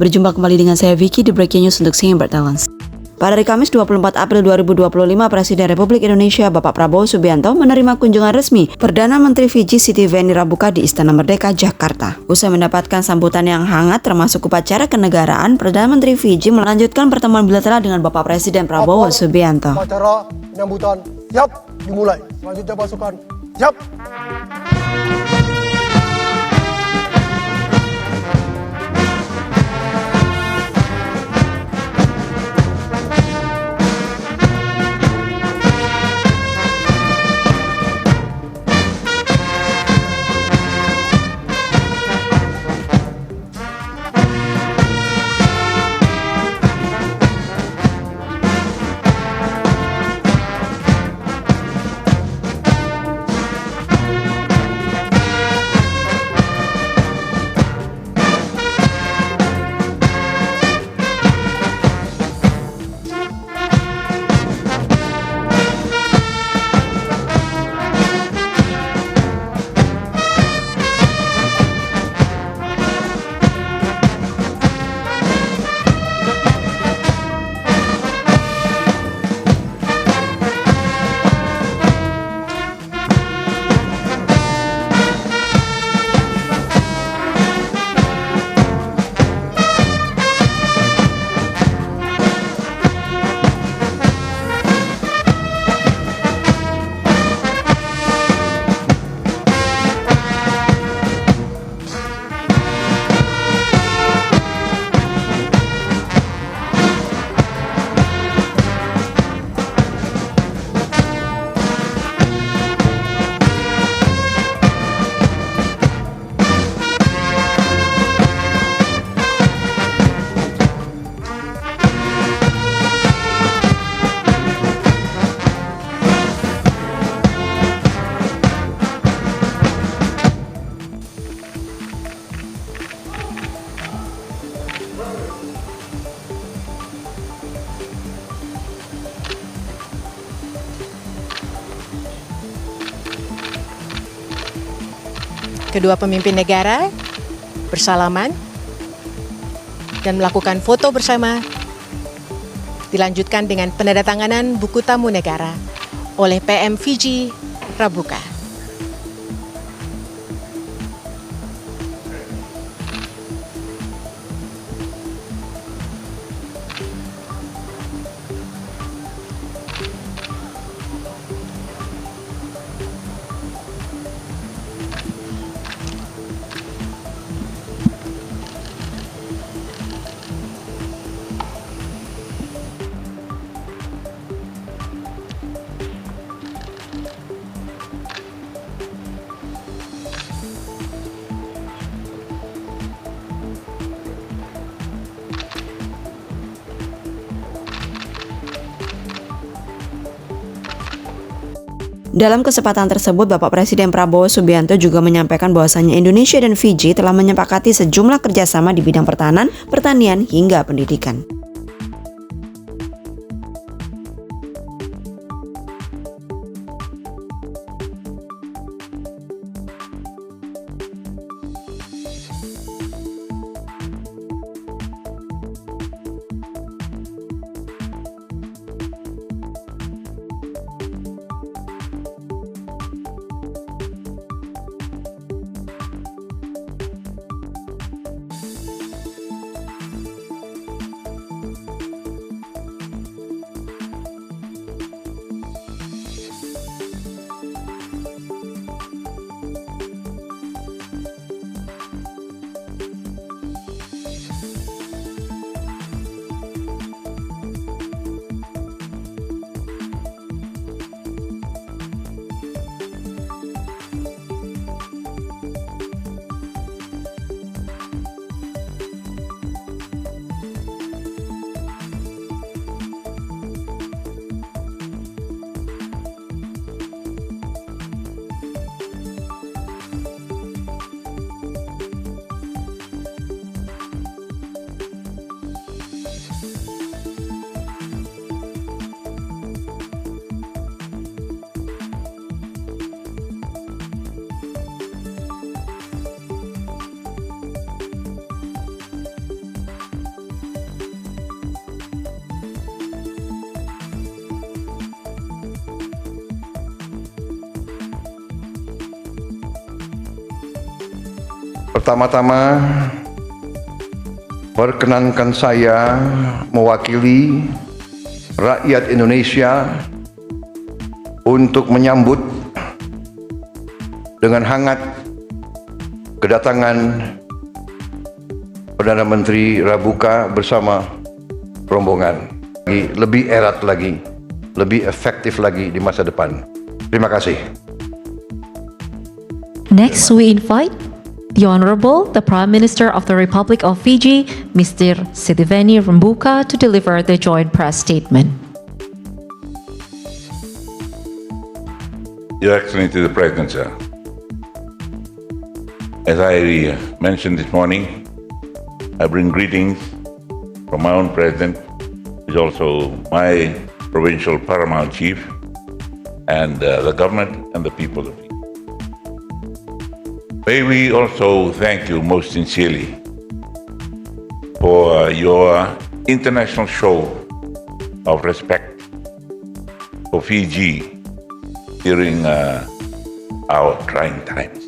Berjumpa kembali dengan saya Vicky di Breaking News untuk Sing Bertalents. Pada hari Kamis 24 April 2025, Presiden Republik Indonesia Bapak Prabowo Subianto menerima kunjungan resmi Perdana Menteri Fiji Siti Rabuka di Istana Merdeka, Jakarta. Usai mendapatkan sambutan yang hangat termasuk upacara kenegaraan, Perdana Menteri Fiji melanjutkan pertemuan bilateral dengan Bapak Presiden Prabowo Subianto. Upacara penyambutan siap dimulai. Selanjutnya pasukan siap. Kedua pemimpin negara bersalaman dan melakukan foto bersama, dilanjutkan dengan penandatanganan buku tamu negara oleh PM Fiji Rabuka. Dalam kesempatan tersebut, Bapak Presiden Prabowo Subianto juga menyampaikan bahwasannya Indonesia dan Fiji telah menyepakati sejumlah kerjasama di bidang pertahanan, pertanian, hingga pendidikan. Pertama-tama, perkenankan saya mewakili rakyat Indonesia untuk menyambut dengan hangat kedatangan Perdana Menteri Rabuka bersama rombongan. Lebih erat lagi, lebih efektif lagi di masa depan. Terima kasih. Next, we invite the Honorable, the Prime Minister of the Republic of Fiji, Mr. Rabuka, to deliver the joint press statement. Your Excellency the President, sir. As I mentioned this morning, I bring greetings from my own President, who is also my provincial paramount chief, and the government and the people of Fiji. May we also thank you most sincerely for your international show of respect for Fiji during our trying times.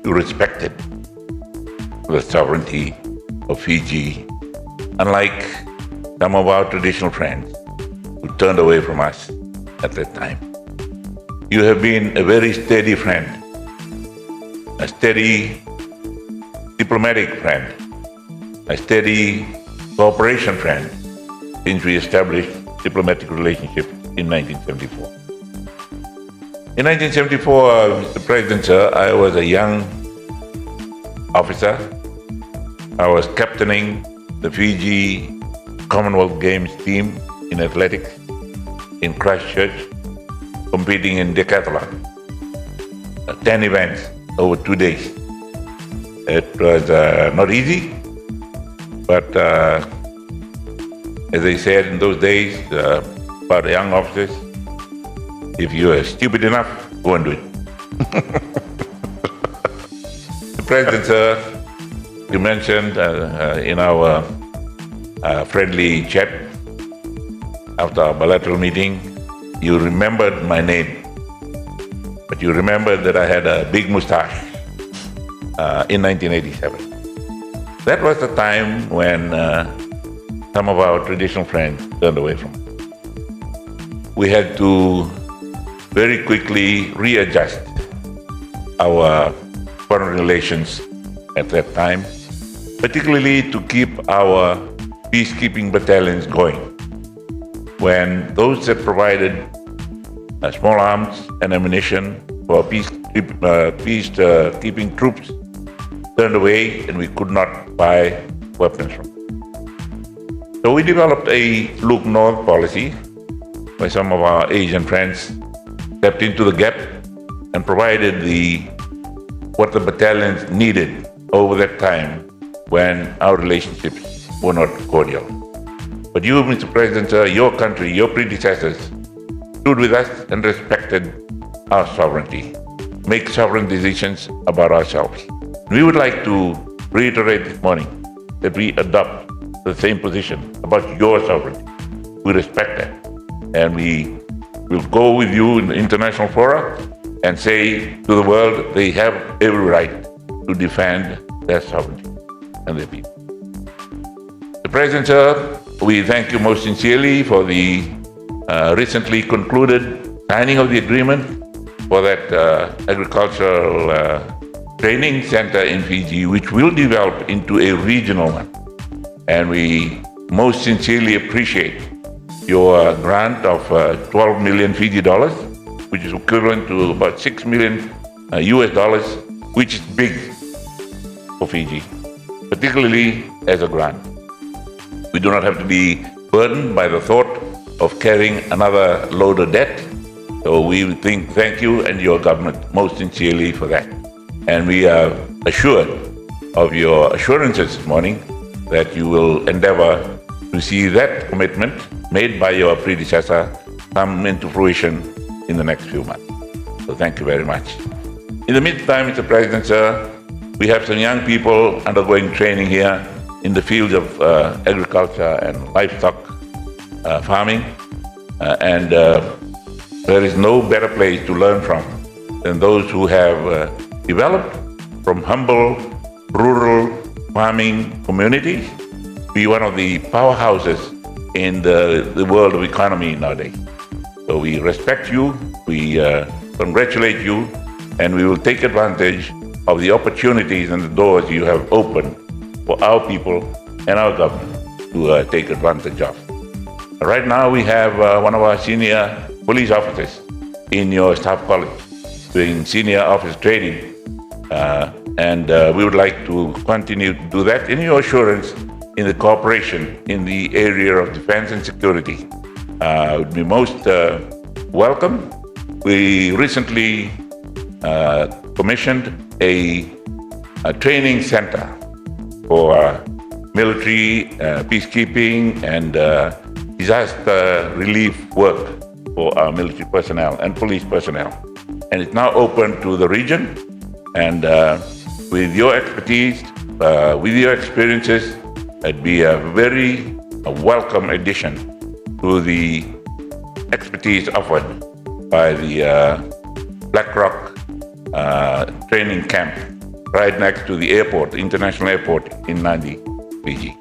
You respected the sovereignty of Fiji, unlike some of our traditional friends who turned away from us at that time. You have been a very steady friend, a steady diplomatic friend, a steady cooperation friend since we established diplomatic relationship in 1974. In 1974, Mr. President, sir, I was a young officer. I was captaining the Fiji Commonwealth Games team in athletics in Christchurch, competing in decathlon, 10 events over 2 days. It was not easy, but as I said in those days about young officers, if you are stupid enough, go and do it. The President, sir, you mentioned in our friendly chat after our bilateral meeting, you remembered my name, but you remembered that I had a big mustache in 1987. That was the time when some of our traditional friends turned away from us. We had to very quickly readjust our foreign relations at that time, particularly to keep our peacekeeping battalions going. When those that provided small arms and ammunition for peacekeeping troops turned away, and we could not buy weapons from them. So we developed a look north policy, where some of our Asian friends stepped into the gap and provided what the battalions needed over that time when our relationships were not cordial. But you, Mr. President, your country, your predecessors stood with us and respected our sovereignty, make sovereign decisions about ourselves. We would like to reiterate this morning that we adopt the same position about your sovereignty. We respect that, and we will go with you in the international fora and say to the world they have every right to defend their sovereignty and their people. The President, sir, we thank you most sincerely for the recently concluded signing of the agreement for that agricultural training center in Fiji, which will develop into a regional one. And we most sincerely appreciate your grant of 12 million Fiji dollars, which is equivalent to about $6 million US dollars, which is big for Fiji, particularly as a grant. We do not have to be burdened by the thought of carrying another load of debt. So we thank you and your government most sincerely for that. And we are assured of your assurances this morning that you will endeavor to see that commitment made by your predecessor come into fruition in the next few months. So thank you very much. In the meantime, Mr. President, sir, we have some young people undergoing training here in the field of agriculture and livestock farming. And there is no better place to learn from than those who have developed from humble rural farming communities be one of the powerhouses in the world of economy nowadays. So we respect you, we congratulate you, and we will take advantage of the opportunities and the doors you have opened for our people and our government to take advantage of. Right now we have one of our senior police officers in your staff college doing senior officer training, and we would like to continue to do that in your assurance in the cooperation in the area of defense and security. Would be most welcome. We recently commissioned a training center for military, peacekeeping, and disaster relief work for our military personnel and police personnel. And it's now open to the region. And with your expertise, with your experiences, it'd be a very welcome addition to the expertise offered by the Black Rock training camp right next to the airport, the international airport in Nadi, Fiji.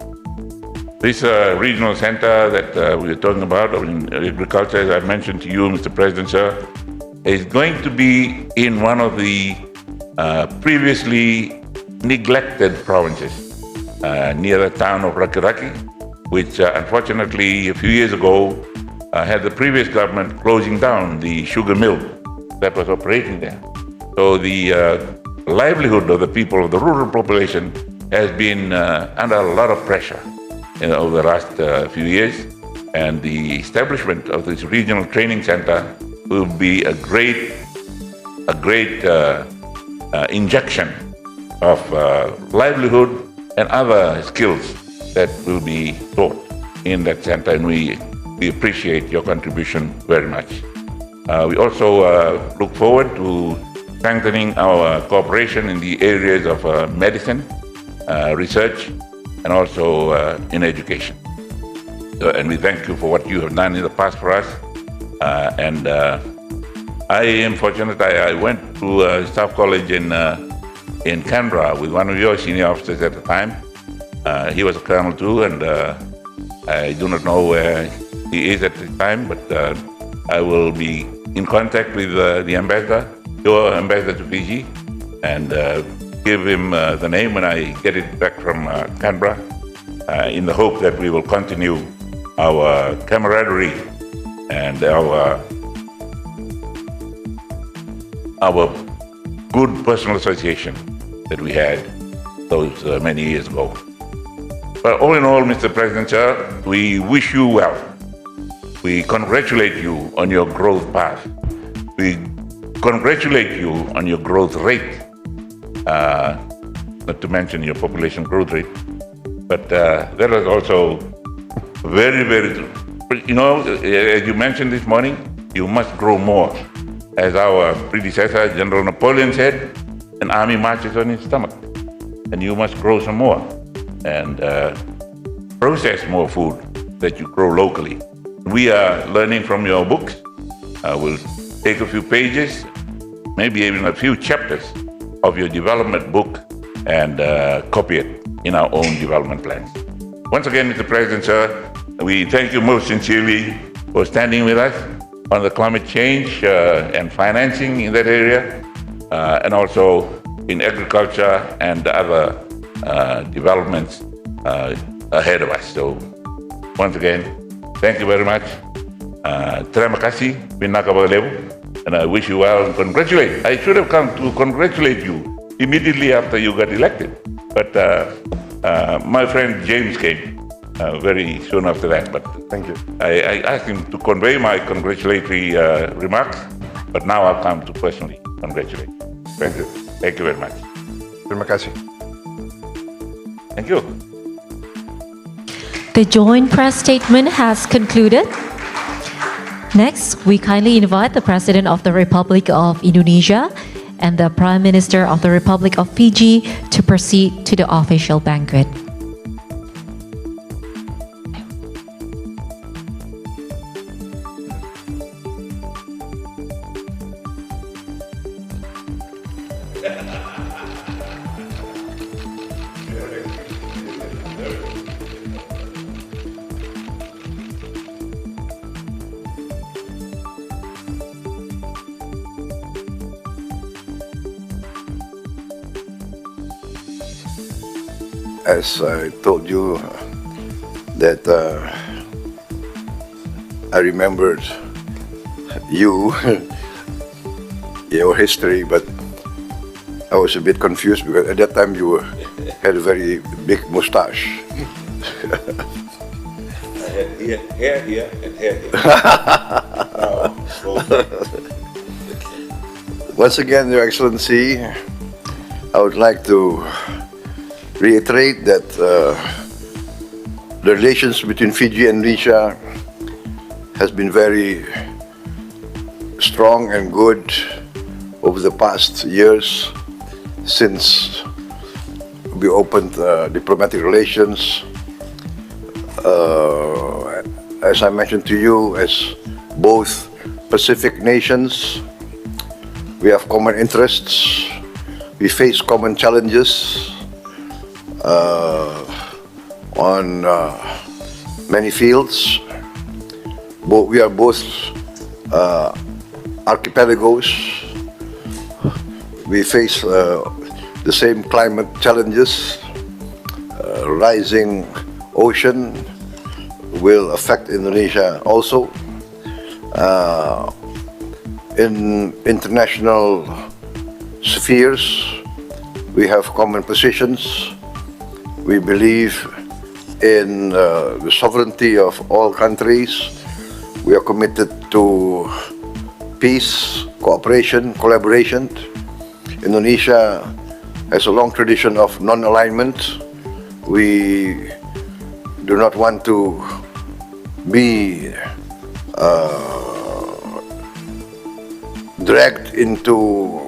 This regional center that we are talking about in agriculture, as I mentioned to you, Mr. President, sir, is going to be in one of the previously neglected provinces near the town of Rakiraki, which unfortunately a few years ago had the previous government closing down the sugar mill that was operating there. So the livelihood of the people of the rural population has been under a lot of pressure over the last few years, and the establishment of this regional training center will be a great injection of livelihood and other skills that will be taught in that center, and we appreciate your contribution very much. We also look forward to strengthening our cooperation in the areas of medicine, research, and also in education. And we thank you for what you have done in the past for us. And I am fortunate. I went to Staff College in Canberra with one of your senior officers at the time. He was a colonel too, and I do not know where he is at the time, but I will be in contact with the ambassador, your ambassador to Fiji, and give him the name when I get it back from Canberra, in the hope that we will continue our camaraderie and our good personal association that we had those many years ago. But all in all, Mr. President, sir, we wish you well. We congratulate you on your growth path. We congratulate you on your growth rate, not to mention your population growth rate. But that is also very, very, as you mentioned this morning, you must grow more. As our predecessor, General Napoleon, said, an army marches on its stomach, and you must grow some more and process more food that you grow locally. We are learning from your books. We'll take a few pages, maybe even a few chapters of your development book and copy it in our own development plans. Once again, Mr. President, sir, we thank you most sincerely for standing with us on the climate change and financing in that area, and also in agriculture and other developments ahead of us. So once again, thank you very much. Terima kasih, and I wish you well and congratulate. I should have come to congratulate you immediately after you got elected, but my friend James came very soon after that. But Thank you. I asked him to convey my congratulatory remarks, but now I'll come to personally congratulate. Thank you. Thank you very much. Terima kasih. Thank you. The joint press statement has concluded. Next, we kindly invite the President of the Republic of Indonesia and the Prime Minister of the Republic of Fiji to proceed to the official banquet. as I told you that I remembered you, your history, but I was a bit confused because at that time you had a very big mustache. Here, and here. Once again, Your Excellency, I would like to reiterate that the relations between Fiji and Indonesia has been very strong and good over the past years since we opened diplomatic relations. As I mentioned to you, as both Pacific nations, we have common interests, we face common challenges on many fields. We are both archipelagos. We face the same climate challenges. Rising ocean will affect Indonesia also. In international spheres, we have common positions. We believe in the sovereignty of all countries. We are committed to peace, cooperation, collaboration. Indonesia has a long tradition of non-alignment. We do not want to be dragged into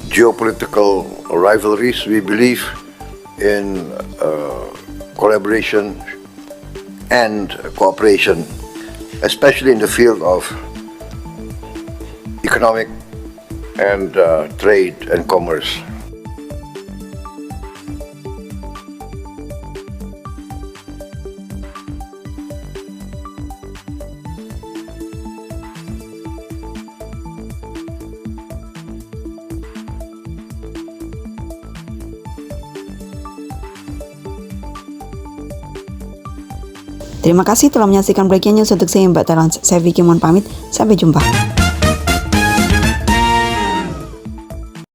geopolitical rivalries. We believe in collaboration and cooperation, especially in the field of economic and trade and commerce. Terima kasih telah menyaksikan Breaking News untuk saya Mbak Talans. Saya Vicky mohon pamit. Sampai jumpa.